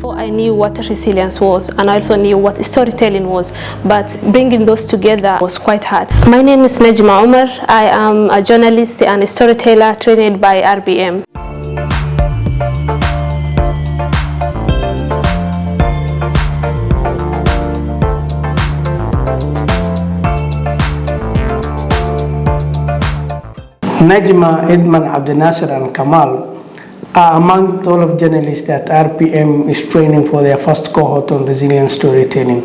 Before I knew what resilience was, and I also knew what storytelling was, but bringing those together was quite hard. My name is Najma Omar. I am a journalist and a storyteller trained by RBM. Najma, Edman, Abdenasser, and Kamal are among all of journalists that RPM is training for their first cohort on resilient storytelling.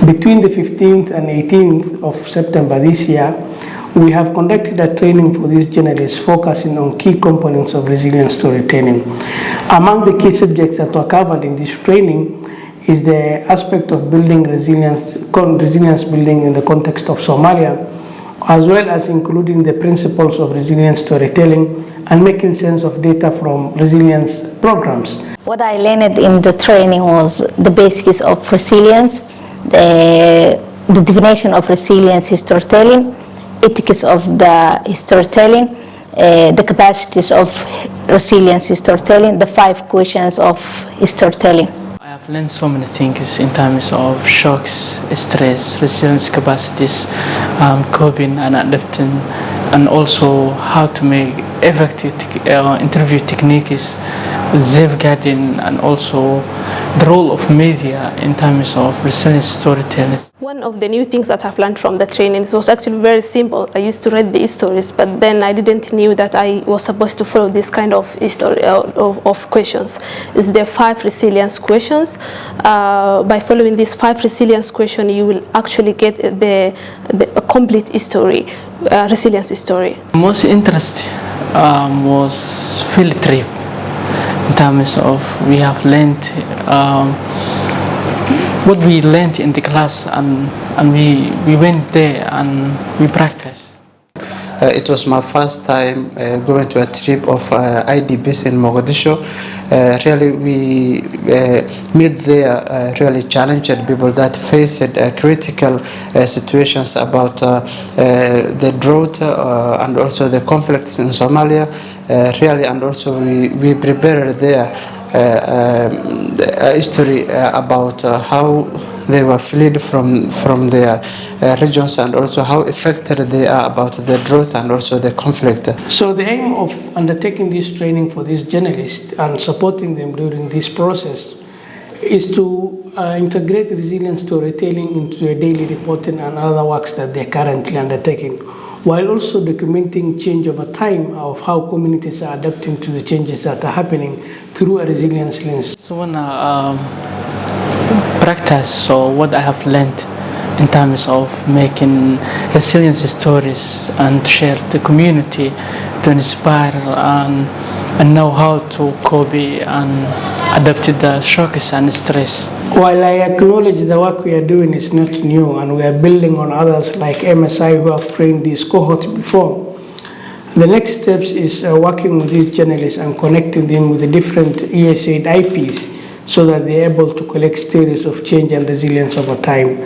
Between the 15th and 18th of September this year, we have conducted a training for these journalists focusing on key components of resilient storytelling. Among the key subjects that were covered in this training is the aspect of building resilience building in the context of Somalia, as well as including the principles of resilient storytelling and making sense of data from resilience programs. What I learned in the training was the basics of resilience, the definition of resilience storytelling, ethics of the storytelling, the capacities of resilience storytelling, the 5 questions of storytelling. I have learned so many things in terms of shocks, stress, resilience capacities, coping and adapting, and also how to make effective interview techniques, safeguarding, and also the role of media in terms of resilient storytelling. One of the new things that I've learned from the training was actually very simple. I used to read the stories, but then I didn't know that I was supposed to follow this kind of history of questions. It's the 5 resilience questions. By following these 5 resilience questions, you will actually get the complete history, resilience story. Most interesting was field trip. In terms of we have learned what we learned in the class, and we went there and we practiced. It was my first time going to a trip of IDBs in Mogadishu. Really, we met there really challenged people that faced critical situations about the drought and also the conflicts in Somalia. Really, and also we prepared there a history about how they were fled from their regions, and also how affected they are about the drought and also the conflict. So the aim of undertaking this training for these journalists and supporting them during this process is to integrate resilient storytelling into their daily reporting and other works that they're currently undertaking, while also documenting change over time of how communities are adapting to the changes that are happening through a resilience lens. So when practice, so what I have learned in terms of making resilience stories and share the community to inspire and know how to cope and adapt to the shocks and stress. While I acknowledge the work we are doing is not new, and we are building on others like MSI who have trained this cohort before, the next steps is working with these journalists and connecting them with the different USAID IPs so that they're able to collect stories of change and resilience over time.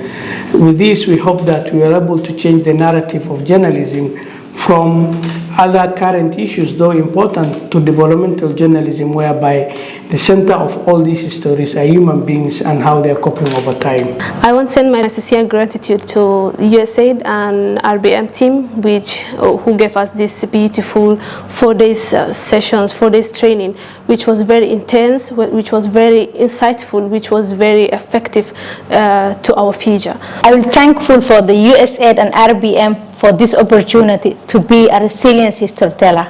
With this, we hope that we are able to change the narrative of journalism from other current issues, though important, to developmental journalism, whereby the center of all these stories are human beings and how they're coping over time. I want to send my sincere gratitude to USAID and RBM team, who gave us this beautiful 4 days sessions, 4 days training, which was very intense, which was very insightful, which was very effective to our future. I will thankful for the USAID and RBM for this opportunity to be a resilience storyteller.